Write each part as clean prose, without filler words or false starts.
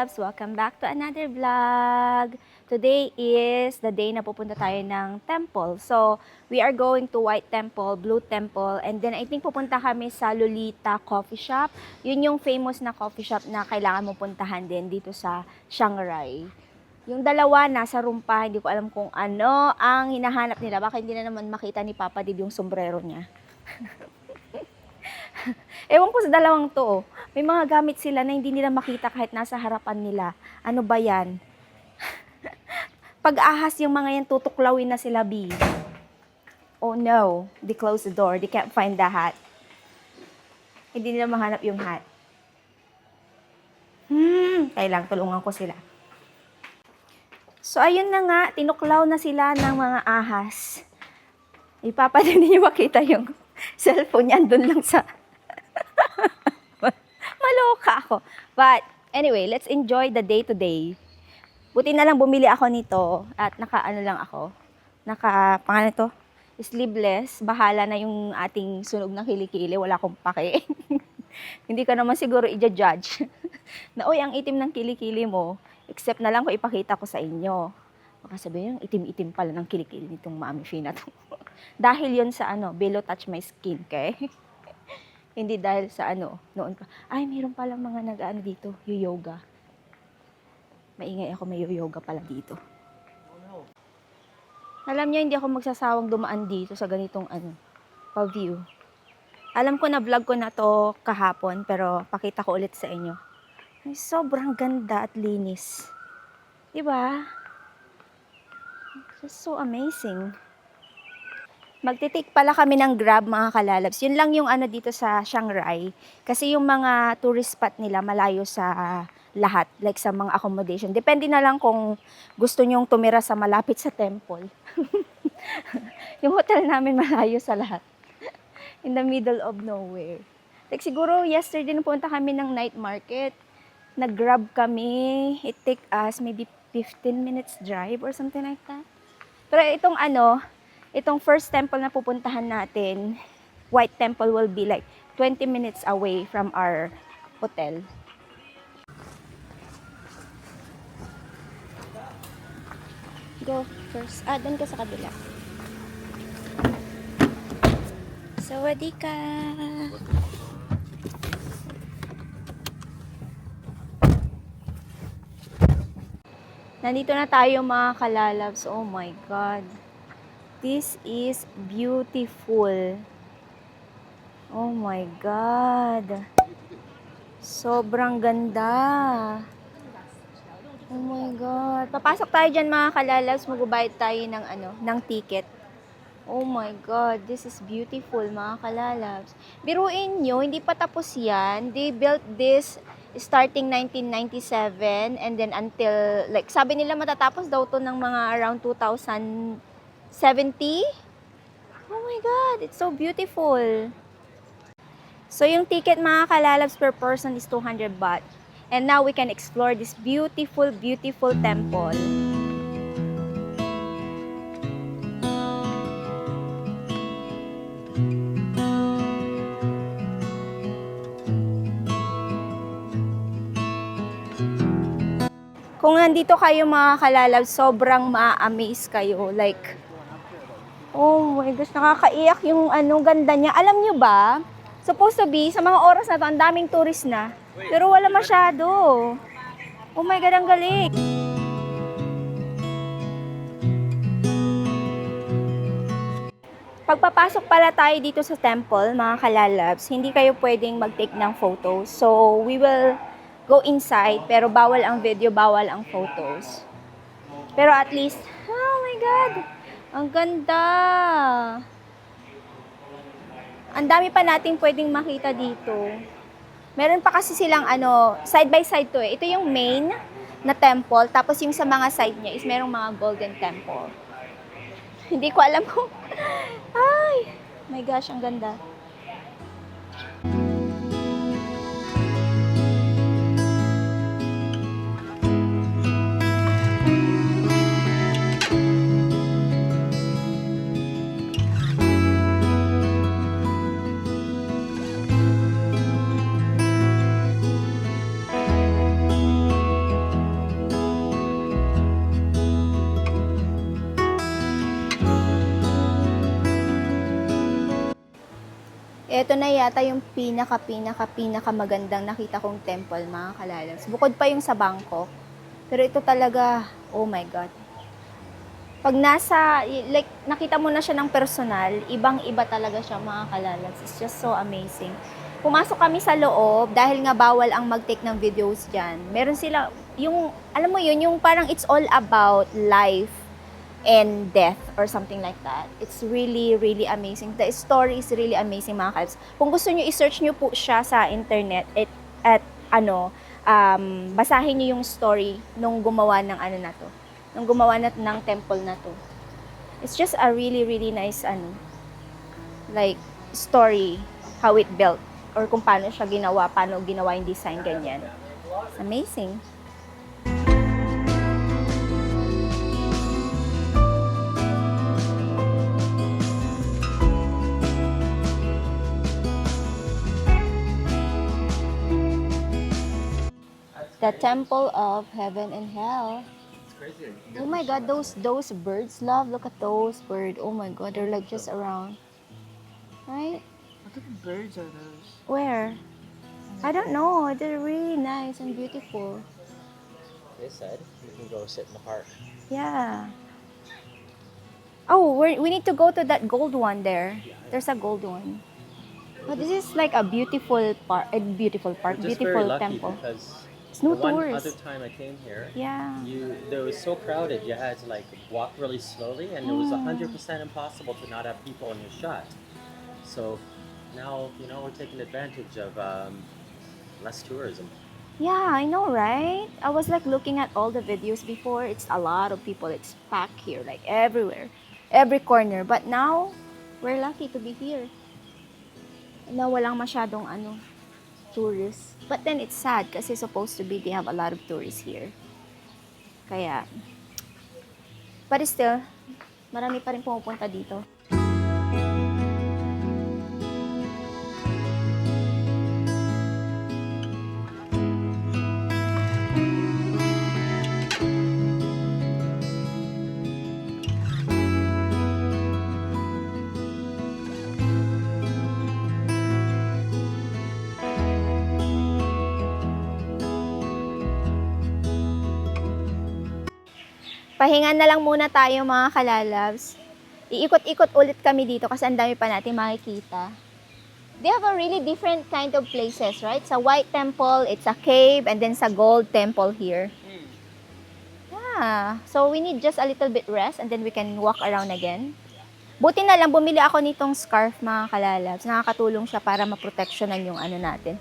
loves! Welcome back to another vlog. Today is the day na pupunta tayo ng temple. So, we are going to White Temple, Blue Temple, and then I think pupunta kami sa Lolita Coffee Shop. Yun yung famous na coffee shop na kailangan mo puntahan din dito sa Chiang Rai. Yung dalawa nasa room pa, hindi ko alam kung ano ang hinahanap nila. Baka hindi na naman makita ni Papa Dib yung sombrero niya. Ewan ko sa dalawang to, oh. May mga gamit sila na hindi nila makita kahit nasa harapan nila. Ano ba yan? Pag ahas yung mga yan, tutuklawin na sila, B. Oh no, they closed the door. They can't find the hat. Hindi nila mahanap yung hat. Kailang tulungan ko sila. So ayun na nga, tinuklaw na sila ng mga ahas. Ipapadala niyo makita yung cellphone niya, andun lang sa... Maloka ako. But, anyway, let's enjoy the day today. Buti na lang bumili ako nito at naka-ano lang ako. Pangalan ito? Sleeveless. Bahala na yung ating sunog na kilikili. Wala akong pake. Hindi ka naman siguro i-judge. Na, uy, ang itim ng kilikili mo. Except na lang kung ipakita ko sa inyo. Baka sabihin yung itim-itim pala ng kilikili nitong Mami Fina to. Dahil yon sa Below Touch My Skin, okay? Hindi dahil sa noon pa. Ay, mayroon palang mga nag-ano dito, yoga. Maingay ako, may yoga pala dito. Alam niyo, hindi ako magsasawang dumaan dito sa ganitong pa-view. Alam ko na vlog ko na to kahapon, pero pakita ko ulit sa inyo. Ay, sobrang ganda at linis. Diba? It's so amazing. Magtitik pala kami ng Grab, mga kalalabs. Yun lang yung dito sa Chiang Rai. Kasi yung mga tourist spot nila malayo sa lahat. Like sa mga accommodation. Depende na lang kung gusto nyong tumira sa malapit sa temple. Yung hotel namin malayo sa lahat. In the middle of nowhere. Like siguro yesterday napunta kami ng night market. Nag-Grab kami. It take us maybe 15 minutes drive or something like that. Pero itong itong first temple na pupuntahan natin, White Temple, will be like 20 minutes away from our hotel. Go first. Doon ka sa kabila. Sawadee ka! Nandito na tayo, mga kalalabs. Oh my God. This is beautiful. Oh my God. Sobrang ganda. Oh my God. Papasok tayo dyan, mga kalalabs. Magbabayad tayo ng ticket. Oh my God. This is beautiful, mga kalalabs. Biruin nyo, hindi pa tapos yan. They built this starting 1997 and then until, like, sabi nila matatapos daw to ng mga around 2070. Oh my God, it's so beautiful. So yung ticket, mga kalalabs, per person is 200 baht. And now we can explore this beautiful, beautiful temple. Kung nandito kayo, mga kalalabs, sobrang ma-amaze kayo. Like, oh my gosh, nakakaiyak yung ganda niya. Alam niyo ba, supposed to be, sa mga oras na to, ang daming tourist na. Pero wala masyado. Oh my God, ang galing. Pagpapasok pala tayo dito sa temple, mga kalalabs, hindi kayo pwedeng mag-take ng photos. So, we will go inside, pero bawal ang video, bawal ang photos. Pero at least, oh my God, ang ganda. Ang dami pa nating pwedeng makita dito. Meron pa kasi silang side by side to eh. Ito yung main na temple, tapos yung sa mga side niya is merong mga golden temple. Hindi ko alam kung, ay, my gosh, ang ganda. Ito na yata yung pinaka magandang nakita kong temple, mga kalalabs. Bukod pa yung sa Bangkok. Pero ito talaga, oh my God. Pag like, nakita mo na siya ng personal, ibang-iba talaga siya, mga kalalabs. It's just so amazing. Pumasok kami sa loob, dahil nga bawal ang mag-take ng videos dyan. Meron sila, yung, alam mo yun, yung parang it's all about life and death or something like that. It's really, really amazing. The story is really amazing, mga kalabs. Kung gusto nyo, i-search nyo po siya sa internet at basahin nyo yung story nung gumawa ng ano na to. Nung gumawa ng temple na to. It's just a really, really nice, like, story, how it built, or kung paano siya ginawa, paano ginawa yung design, ganyan. It's amazing. The Temple of Heaven and Hell. It's crazy. Oh my God, those birds, love. Look at those birds. Oh my God, they're like just around. Right? What type of birds are those? Where? I don't know. They're really nice and beautiful. They said you can go sit in the park. Yeah. Oh, we need to go to that gold one there. There's a gold one. But this is like a beautiful park, We're just beautiful very lucky temple. because It's no the one tourists. other time I came here, Yeah. there was so crowded. You had to like walk really slowly, and it was 100% impossible to not have people in your shot. So now we're taking advantage of less tourism. Yeah, I know, right? I was like looking at all the videos before. It's a lot of people. It's packed here, like everywhere, every corner. But now, we're lucky to be here. Na walang masyadong tourists. But then it's sad kasi supposed to be they have a lot of tourists here. Kaya, but still, marami pa rin pumupunta dito. Pahinga na lang muna tayo, mga kalalabs. Iikot-ikot ulit kami dito kasi ang dami pa natin makikita. They have a really different kind of places, right? Sa White Temple, it's a cave, and then sa Gold Temple here. Yeah. So we need just a little bit rest and then we can walk around again. Buti na lang, bumili ako nitong scarf, mga kalalabs. Nakakatulong siya para maproteksyonan yung natin.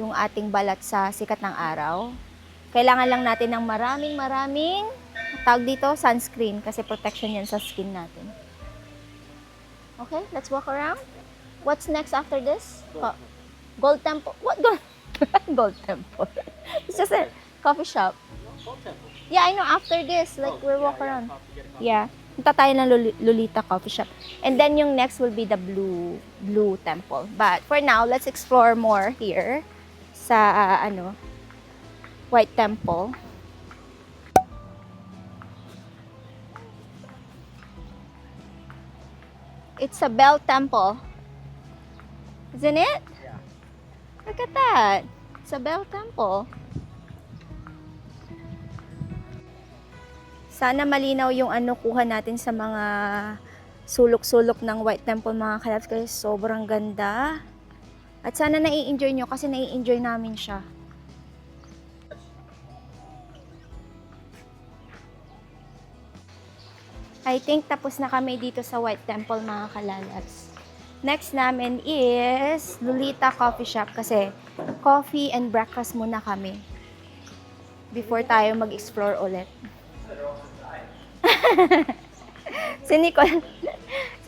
Yung ating balat sa sikat ng araw. Kailangan lang natin ng maraming tawag dito, sunscreen, kasi protection yan sa skin natin. Okay, let's walk around. What's next after this? Gold Temple. What Gold? Gold Temple. It's just a coffee shop. Gold Temple. Yeah, I know. After this, like, we'll walk around. Yeah. Punta tayo ng Lolita Coffee Shop. And then yung next will be the Blue Temple. But for now, let's explore more here sa White Temple. It's a bell temple. Isn't it? Yeah. Look at that. It's a bell temple. Sana malinaw yung kuha natin sa mga sulok-sulok ng White Temple, mga kalabs, kasi sobrang ganda. At sana nai-enjoy nyo kasi nai-enjoy namin siya. I think tapos na kami dito sa White Temple, mga kalalabs. Next namin is Lolita Coffee Shop kasi coffee and breakfast muna kami before tayo mag-explore ulit. si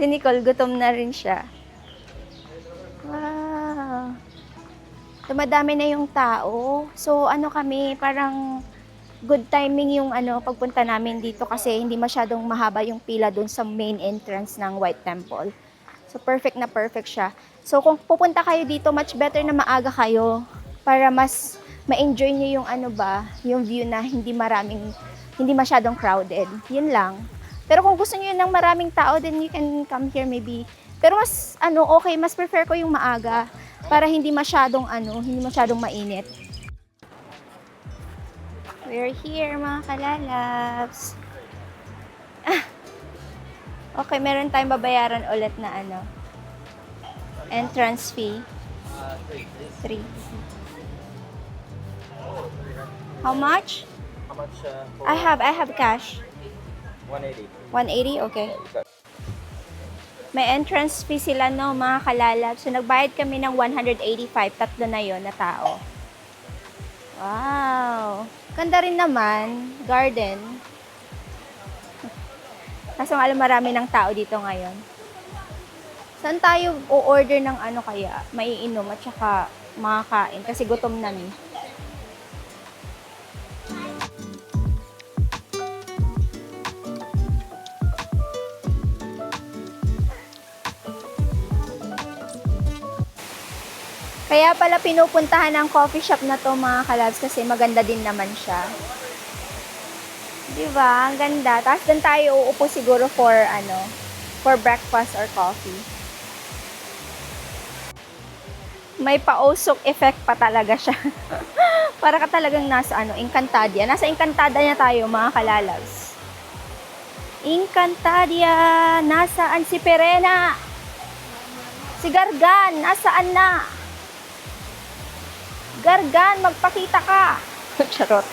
Nicole, gutom na rin siya. Wow. Dumadami na yung tao. So, kami, parang good timing yung pagpunta namin dito kasi hindi masyadong mahaba yung pila dun sa main entrance ng White Temple. So, perfect na perfect siya. So, kung pupunta kayo dito, much better na maaga kayo para mas ma-enjoy nyo yung yung view na hindi masyadong crowded. Yun lang. Pero kung gusto nyo ng maraming tao, then you can come here maybe Pero mas, okay, mas prefer ko yung maaga para hindi masyadong, hindi masyadong mainit. We're here, mga kalalabs. Okay, meron tayong babayaran ulit na entrance fee. 3. How much? How much? I have cash. 180. 180? Okay. May entrance fee sila, no, mga kalalab. So, nagbayad kami ng 185. Tatlo na yon na tao. Wow. Ganda rin naman. Garden. Kaso nga alam, marami ng tao dito ngayon. Saan tayo o-order ng kaya? Maiinom at saka makakain. Kasi gutom na ni. Kaya pala pinupuntahan ng coffee shop na to, mga kalabs, kasi maganda din naman siya. Diba? Ang ganda. Tapos doon tayo uupo siguro for breakfast or coffee. May pausok effect pa talaga siya. Para ka talagang nasa Encantadia. Nasa Encantadia na tayo, mga kalalabs. Encantadia! Nasaan si Perena? Si Gargan, nasaan na? Gargan, magpakita ka! Charot.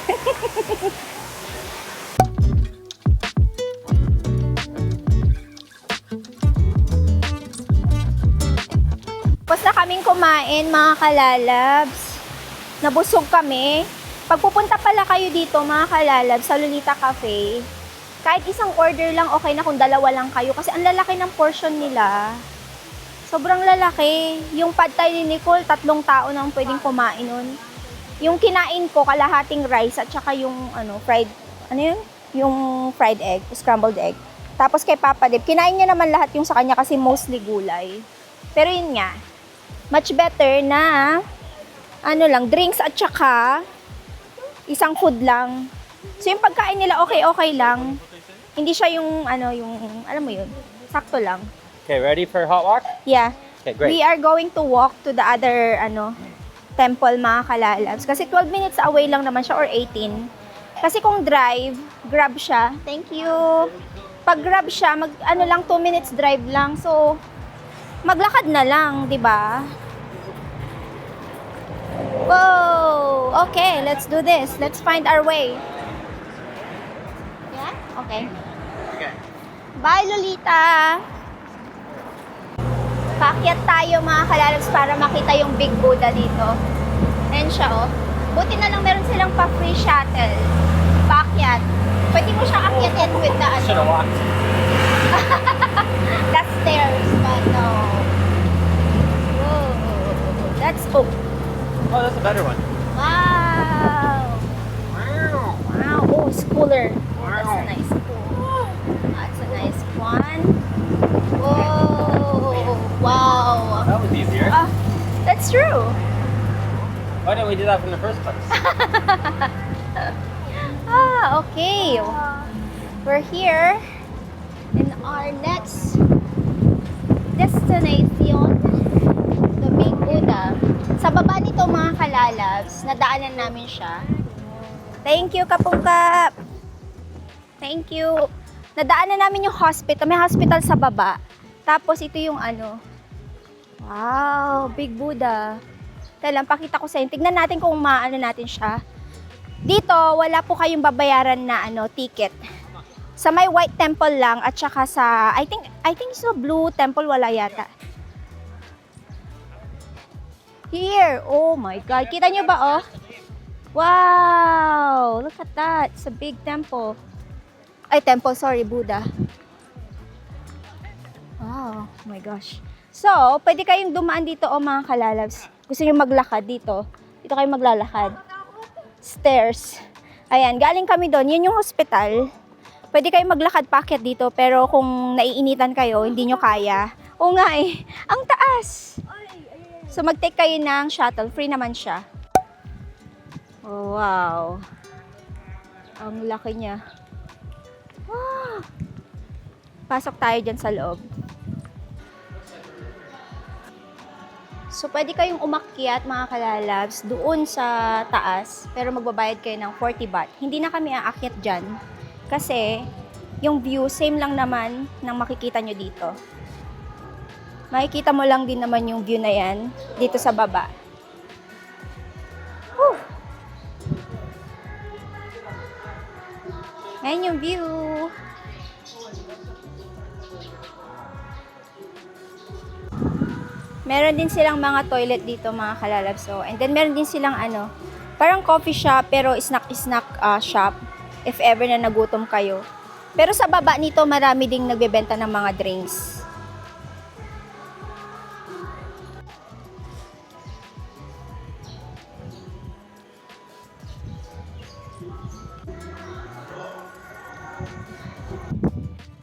Tapos na kaming kumain, mga kalalabs. Nabusog kami. Pag pupunta pala kayo dito, mga kalalabs, sa Lolita Cafe, kahit isang order lang, okay na kung dalawa lang kayo. Kasi ang lalaki ng portion nila. Sobrang lalaki. Yung pad thai ni Nicole, 3 tao nang pwedeng kumain nun. Yung kinain ko, kalahating rice at saka yung fried, yung fried egg, scrambled egg. Tapos kay Papa Deb, kinain niya naman lahat yung sa kanya kasi mostly gulay. Pero yun nga, much better na, drinks at saka isang food lang. So yung pagkain nila okay lang. Hindi siya yung, alam mo yun, sakto lang. Okay, ready for hot walk? Yeah. Okay, great. We are going to walk to the other, temple, mga kalalabs. Kasi 12 minutes away lang naman siya or 18. Kasi kung drive, grab siya. Thank you. Pag grab siya, 2 minutes drive lang. So, maglakad na lang, di ba? Whoa! Okay, let's do this. Let's find our way. Yeah? Okay. Okay. Bye, Lolita! Paakyat tayo, mga kalalabs, para makita yung Big Buddha dito. Ayan siya, oh. Buti na lang meron silang pa-free shuttle. Paakyat. Pwede mo siya akyatin with the, Should have walked. the stairs, but no. Whoa. That's, Oh, that's a better one. wow. Wow. Wow. Oh, it's cooler. That's a Wow. nice pool. That's a nice one. Whoa. Wow. That was easier. That's true. Why didn't we do that from the first place? Okay. We're here in our next destination, the Big Buddha. Sa baba nito, mga kalalabs, nadaanan namin siya. Thank you, Kapungkap. Thank you. Nadaanan namin yung hospital. May hospital sa baba. Tapos ito yung wow, Big Buddha. Kailan, pakita ko sa inyo. Tignan natin kung maano natin siya. Dito, wala po kayong babayaran na ticket. Sa may White Temple lang at saka sa, I think sa Blue Temple wala yata. Here, oh my God. Kita nyo ba, oh? Wow, look at that. It's a big temple. Ay, temple, sorry, Buddha. Wow, oh my gosh. So, pwede kayong dumaan dito, oh mga kalalabs. Gusto nyo maglakad dito. Dito kayo maglalakad. Stairs. Ayan, galing kami doon. Yun yung hospital. Pwede kayong maglakad paakyat dito, pero kung naiinitan kayo, hindi nyo kaya. Oo nga eh, ang taas. So, mag-take kayo ng shuttle. Free naman siya. Oh, wow. Ang laki niya. Wow. Pasok tayo dyan sa loob. So, pwede kayong umakyat, mga kalalabs, doon sa taas, pero magbabayad kayo ng 40 baht. Hindi na kami aakyat dyan, kasi yung view, same lang naman ng makikita nyo dito. Makikita mo lang din naman yung view na yan, dito sa baba. Whew! Ayan yung view. Meron din silang mga toilet dito, mga kalalab. So, and then meron din silang parang coffee shop pero snack shop if ever na nagutom kayo. Pero sa baba nito marami ding nagbebenta ng mga drinks.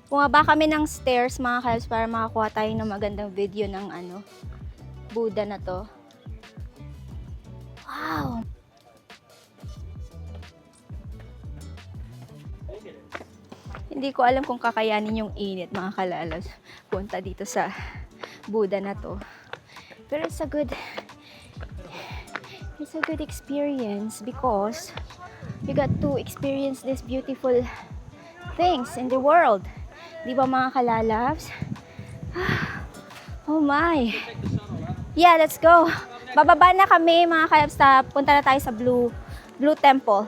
Bumaba kami ng stairs, mga kalalabs, para makakuha tayo ng magandang video ng Buddha na to. Wow! Hindi ko alam kung kakayanin yung init, mga kalalabs, punta dito sa Buddha na to. Pero it's a good experience because you got to experience these beautiful things in the world. Di ba, mga kalalabs? Oh my! Yeah, let's go. Bababa na kami, mga kalalabs, punta na tayo sa Blue Temple.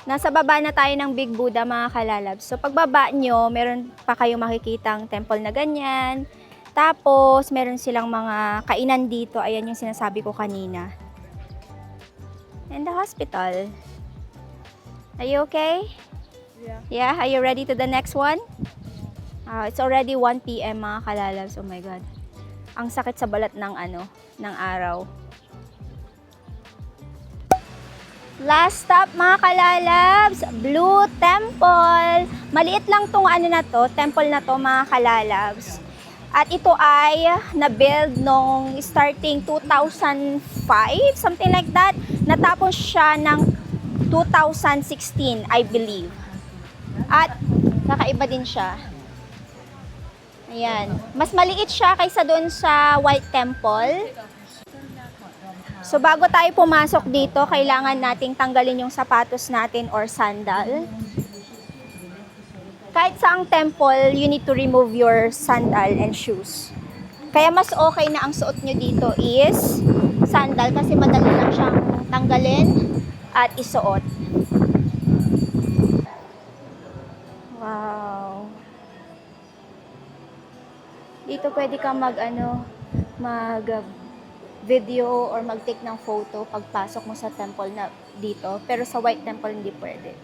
Nasa baba na tayo ng Big Buddha, mga kalalabs. So, pagbaba nyo, meron pa kayong makikitang temple na ganyan. Tapos, meron silang mga kainan dito. Ayan yung sinasabi ko kanina. And the hospital. Are you okay? Yeah. Yeah? Are you ready to the next one? It's already 1 p.m. mga kalalabs. Oh my God. Ang sakit sa balat ng araw. Last stop, mga kalalabs, Blue Temple. Maliit lang tong temple na to, mga kalalabs. At ito ay na-build nung starting 2005, something like that. Natapos siya ng 2016, I believe. At kakaiba din siya. Ayan. Mas maliit siya kaysa doon sa White Temple. So, bago tayo pumasok dito, kailangan nating tanggalin yung sapatos natin or sandal. Kahit saang temple, you need to remove your sandal and shoes. Kaya mas okay na ang suot nyo dito is sandal kasi madali lang siyang tanggalin at isuot. Wow! Dito pwede kang mag-video or mag-take ng photo pagpasok mo sa temple na dito. Pero sa White Temple hindi pwede.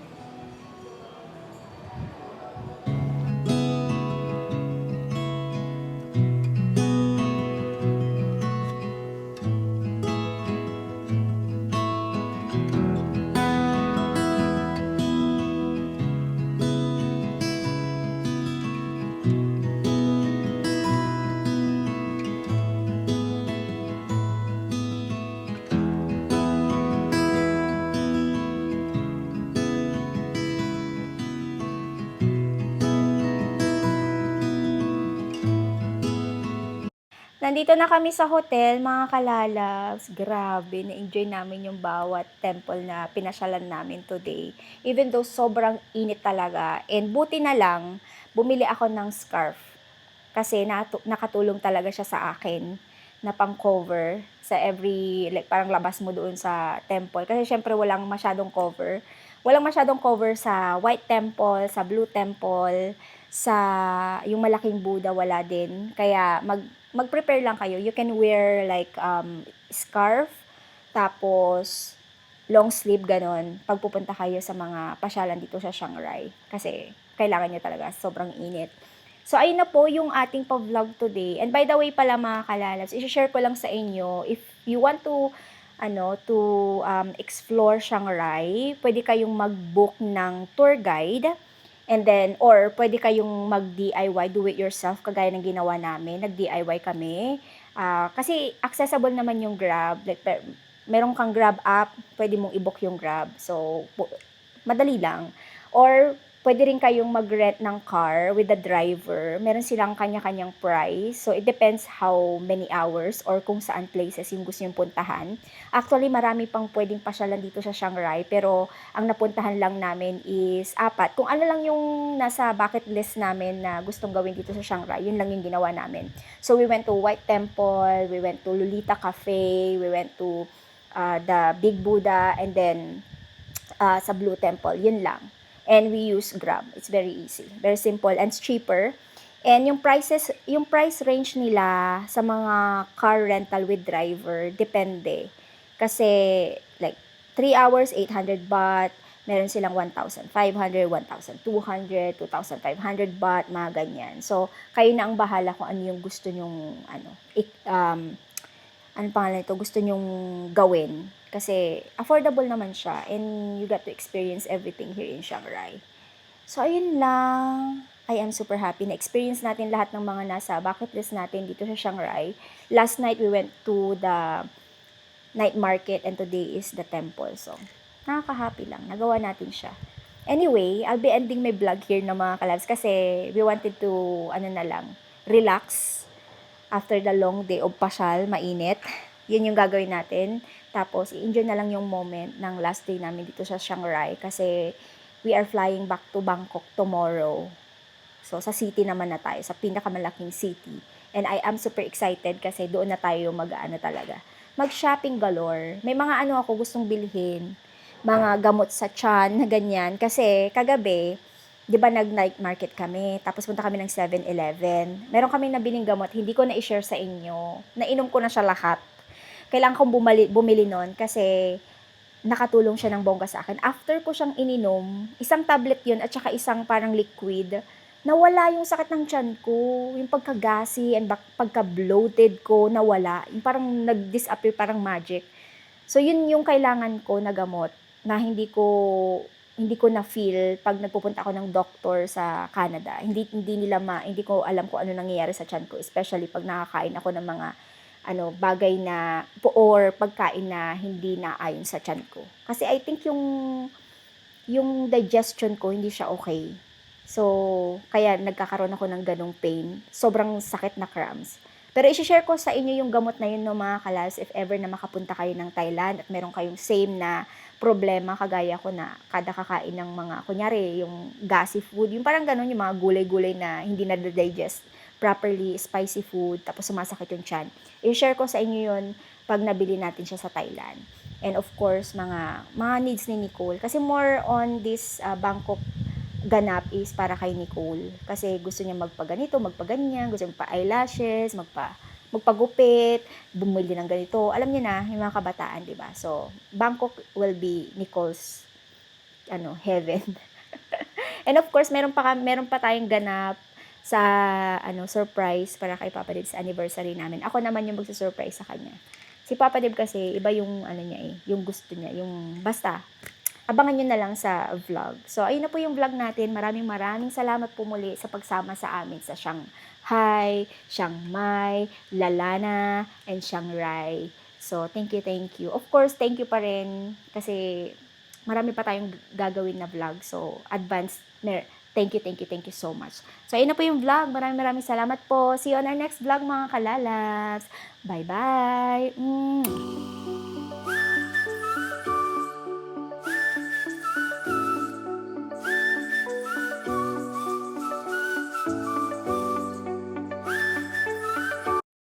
Nandito na kami sa hotel, mga kalalabs. Grabe, na-enjoy namin yung bawat temple na pinasyalan namin today. Even though sobrang init talaga. And buti na lang, bumili ako ng scarf. Kasi nakatulong talaga siya sa akin na pang-cover sa parang labas mo doon sa temple. Kasi syempre walang masyadong cover. Walang masyadong cover sa White Temple, sa Blue Temple, sa yung malaking Buddha, wala din. Kaya mag-prepare lang kayo. You can wear like scarf, tapos long sleeve, ganon, pag pupunta kayo sa mga pasyalan dito sa Chiang Rai. Kasi kailangan nyo talaga, sobrang init. So, ayun na po yung ating pa-vlog today. And by the way pala, mga kalalabs, i-share ko lang sa inyo, if you want to explore Chiang Rai, pwede kayong mag-book ng tour guide. And then, or pwede kayong mag-DIY, do it yourself, kagaya ng ginawa namin. Nag-DIY kami. Kasi accessible naman yung Grab. Like, meron kang Grab app, pwede mong i-book yung Grab. So, madali lang. Or, Pwede rin kayong mag-rent ng car with the driver. Meron silang kanya-kanyang price. So, it depends how many hours or kung saan places yung gusto yung puntahan. Actually, marami pang pwedeng pasyalan dito sa Chiang Rai. Pero, ang napuntahan lang namin is 4. Kung ano lang yung nasa bucket list namin na gustong gawin dito sa Chiang Rai, yun lang yung ginawa namin. So, we went to White Temple, we went to Lolita Cafe, we went to the Big Buddha, and then sa Blue Temple. Yun lang. And we use Grab. It's very easy. Very simple and it's cheaper. And yung price range nila sa mga car rental with driver, depende. Kasi, like, 3 hours, 800 baht. Meron silang 1,500, 1,200, 2,500 baht, mga ganyan. So, kayo na ang bahala kung ano yung gusto nyong, ano pangalan ito, gusto nyong gawin. Kasi affordable naman siya and you got to experience everything here in Chiang Rai. So, ayun lang. I am super happy na experience natin lahat ng mga nasa bucket list natin dito sa Chiang Rai. Last night, we went to the night market and today is the temple. So, nakaka-happy lang. Nagawa natin siya. Anyway, I'll be ending my vlog here na mga kalabs kasi we wanted to, relax after the long day of pasyal, mainit. Yun yung gagawin natin. Tapos, i-enjoy na lang yung moment ng last day namin dito sa Chiang Rai kasi we are flying back to Bangkok tomorrow. So, sa city naman na tayo, sa pinakamalaking city. And I am super excited kasi doon na tayo talaga. Mag-shopping galore. May mga ako gustong bilhin. Mga gamot sa tiyan, ganyan. Kasi, kagabi, di ba nag-night market kami, tapos punta kami ng 7-Eleven. Meron kaming nabiling gamot, hindi ko na-share sa inyo. Nainom ko na siya lahat. Kailangan kong bumili nun kasi nakatulong siya ng bongga sa akin. After ko siyang ininom, isang tablet yun at saka isang parang liquid, nawala yung sakit ng tiyan ko, yung pagka-gassy and pagka-bloated ko, nawala. Yung parang nag-disappear, parang magic. So, yun yung kailangan ko na gamot na hindi ko na feel pag nagpupunta ako ng doctor sa Canada. Hindi ko alam kung ano nangyayari sa tiyan ko, especially pag nakakain ako ng mga bagay na or pagkain na hindi naayon sa tiyan ko. Kasi I think yung digestion ko hindi siya okay. So, kaya nagkakaroon ako ng ganong pain. Sobrang sakit na cramps. Pero i-share ko sa inyo yung gamot na yun, no, mga kalas, if ever na makapunta kayo ng Thailand at meron kayong same na problema kagaya ko na kada kakain ng mga, kunyari, yung gassy food, yung parang ganun, yung mga gulay-gulay na hindi na-digest properly, spicy food, tapos sumasakit yung tiyan. I-share ko sa inyo yun pag nabili natin siya sa Thailand. And of course, mga needs ni Nicole. Kasi more on this Bangkok ganap is para kay Nicole. Kasi gusto niya magpaganito, magpaganyan, gusto niya magpa-eyelashes, magpagupit, bumili ng ganito. Alam niyo na, yung mga kabataan, di ba? So, Bangkok will be Nicole's heaven. And of course, meron pa tayong ganap sa surprise para kay Papa Dib sa anniversary namin. Ako naman yung magsusurprise sa kanya. Si Papa Dib kasi iba yung niya yung gusto niya, yung basta abangan nyo na lang sa vlog. So, ayun na po yung vlog natin. Maraming salamat po muli sa pagsama sa amin sa Shanghai, Chiang Mai, Lalana, and Chiang Rai. So, thank you. Of course, thank you pa rin kasi marami pa tayong gagawin na vlog. So, thank you so much. So, ayun na po yung vlog. Maraming salamat po. See you on our next vlog, mga kalalabs. Bye-bye.